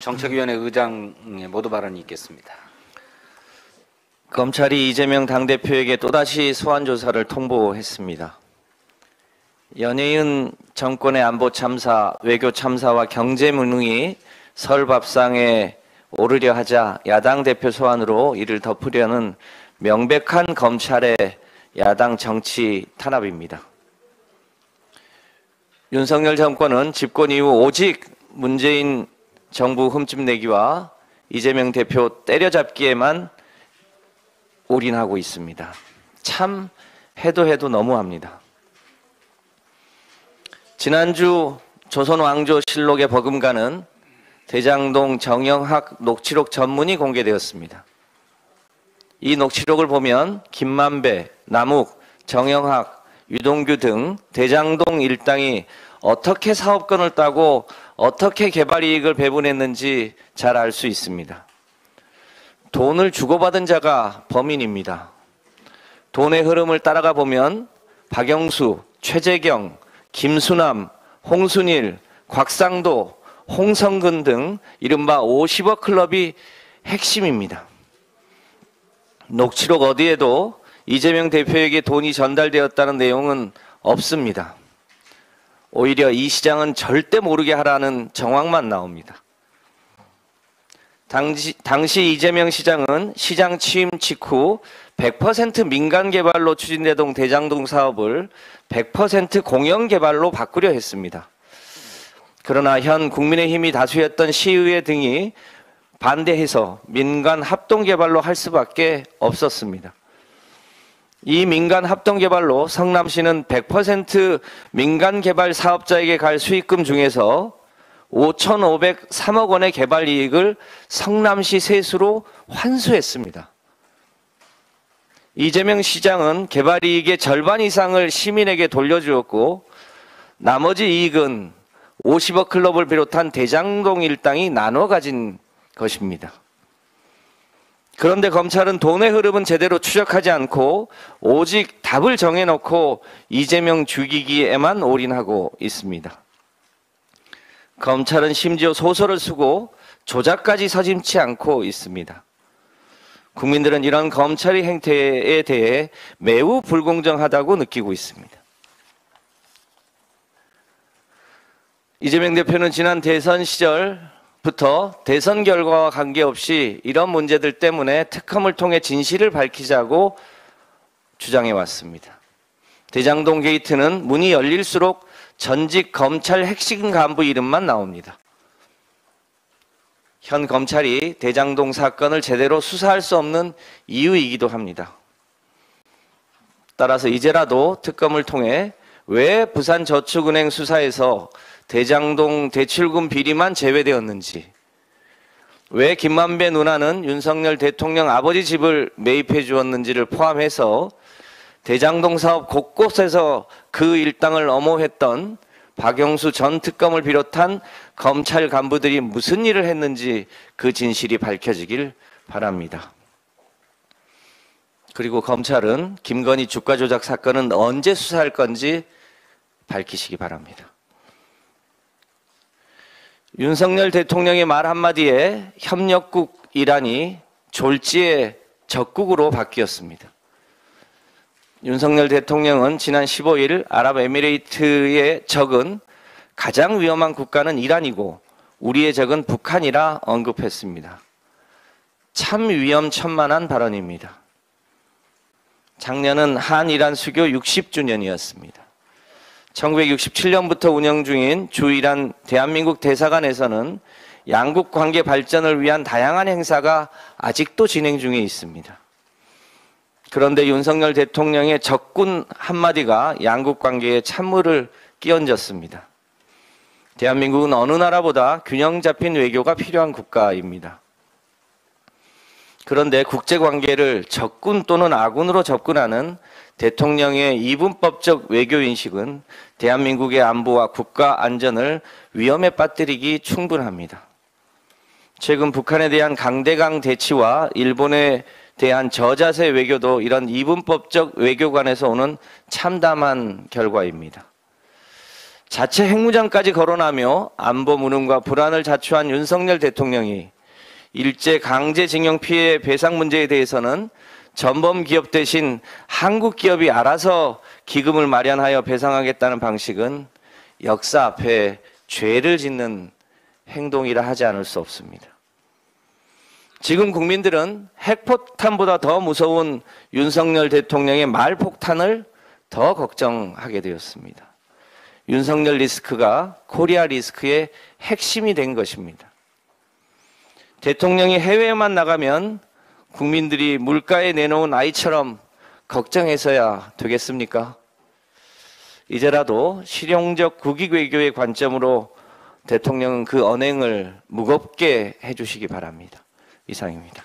정책위원회 의장의 모두 발언이 있겠습니다. 검찰이 이재명 당대표에게 또다시 소환조사를 통보했습니다. 연이은 정권의 안보 참사, 외교 참사와 경제 무능이 설 밥상에 오르려 하자 야당 대표 소환으로 이를 덮으려는 명백한 검찰의 야당 정치 탄압입니다. 윤석열 정권은 집권 이후 오직 문재인 정부 흠집내기와 이재명 대표 때려잡기에만 올인하고 있습니다. 참 해도 너무합니다. 지난주 조선왕조실록의 버금가는 대장동 정영학 녹취록 전문이 공개되었습니다. 이 녹취록을 보면 김만배, 남욱, 정영학, 유동규 등 대장동 일당이 어떻게 사업권을 따고 어떻게 개발이익을 배분했는지 잘 알 수 있습니다. 돈을 주고받은 자가 범인입니다. 돈의 흐름을 따라가 보면 박영수, 최재경, 김수남, 홍순일, 곽상도, 홍성근 등 이른바 50억 클럽이 핵심입니다. 녹취록 어디에도 이재명 대표에게 돈이 전달되었다는 내용은 없습니다. 오히려 이 시장은 절대 모르게 하라는 정황만 나옵니다. 당시 이재명 시장은 시장 취임 직후 100% 민간 개발로 추진되던 대장동 사업을 100% 공영 개발로 바꾸려 했습니다. 그러나 현 국민의힘이 다수였던 시의회 등이 반대해서 민간 합동 개발로 할 수밖에 없었습니다. 이 민간 합동 개발로 성남시는 100% 민간 개발 사업자에게 갈 수익금 중에서 5,503억 원의 개발 이익을 성남시 세수로 환수했습니다. 이재명 시장은 개발 이익의 절반 이상을 시민에게 돌려주었고 나머지 이익은 50억 클럽을 비롯한 대장동 일당이 나눠 가진 것입니다. 그런데 검찰은 돈의 흐름은 제대로 추적하지 않고 오직 답을 정해놓고 이재명 죽이기에만 올인하고 있습니다. 검찰은 심지어 소설을 쓰고 조작까지 서슴지 않고 있습니다. 국민들은 이런 검찰의 행태에 대해 매우 불공정하다고 느끼고 있습니다. 이재명 대표는 지난 대선 시절부터 대선 결과와 관계없이 이런 문제들 때문에 특검을 통해 진실을 밝히자고 주장해 왔습니다. 대장동 게이트는 문이 열릴수록 전직 검찰 핵심 간부 이름만 나옵니다. 현 검찰이 대장동 사건을 제대로 수사할 수 없는 이유이기도 합니다. 따라서 이제라도 특검을 통해 왜 부산저축은행 수사에서 대장동 대출금 비리만 제외되었는지, 왜 김만배 누나는 윤석열 대통령 아버지 집을 매입해 주었는지를 포함해서 대장동 사업 곳곳에서 그 일당을 엄호했던 박영수 전 특검을 비롯한 검찰 간부들이 무슨 일을 했는지 그 진실이 밝혀지길 바랍니다. 그리고 검찰은 김건희 주가 조작 사건은 언제 수사할 건지 밝히시기 바랍니다. 윤석열 대통령의 말 한마디에 협력국 이란이 졸지의 적국으로 바뀌었습니다. 윤석열 대통령은 지난 15일 아랍에미레이트의 적은 가장 위험한 국가는 이란이고 우리의 적은 북한이라 언급했습니다. 참 위험천만한 발언입니다. 작년은 한이란 수교 60주년이었습니다. 1967년부터 운영 중인 주이란 대한민국 대사관에서는 양국 관계 발전을 위한 다양한 행사가 아직도 진행 중에 있습니다. 그런데 윤석열 대통령의 적군 한마디가 양국 관계에 찬물을 끼얹었습니다. 대한민국은 어느 나라보다 균형 잡힌 외교가 필요한 국가입니다. 그런데 국제관계를 적군 또는 아군으로 접근하는 대통령의 이분법적 외교인식은 대한민국의 안보와 국가 안전을 위험에 빠뜨리기 충분합니다. 최근 북한에 대한 강대강 대치와 일본에 대한 저자세 외교도 이런 이분법적 외교관에서 오는 참담한 결과입니다. 자체 핵무장까지 거론하며 안보 무능과 불안을 자초한 윤석열 대통령이 일제 강제징용 피해 배상 문제에 대해서는 전범 기업 대신 한국 기업이 알아서 기금을 마련하여 배상하겠다는 방식은 역사 앞에 죄를 짓는 행동이라 하지 않을 수 없습니다. 지금 국민들은 핵폭탄보다 더 무서운 윤석열 대통령의 말폭탄을 더 걱정하게 되었습니다. 윤석열 리스크가 코리아 리스크의 핵심이 된 것입니다. 대통령이 해외에만 나가면 국민들이 물가에 내놓은 아이처럼 걱정해서야 되겠습니까? 이제라도 실용적 국익 외교의 관점으로 대통령은 그 언행을 무겁게 해주시기 바랍니다. 이상입니다.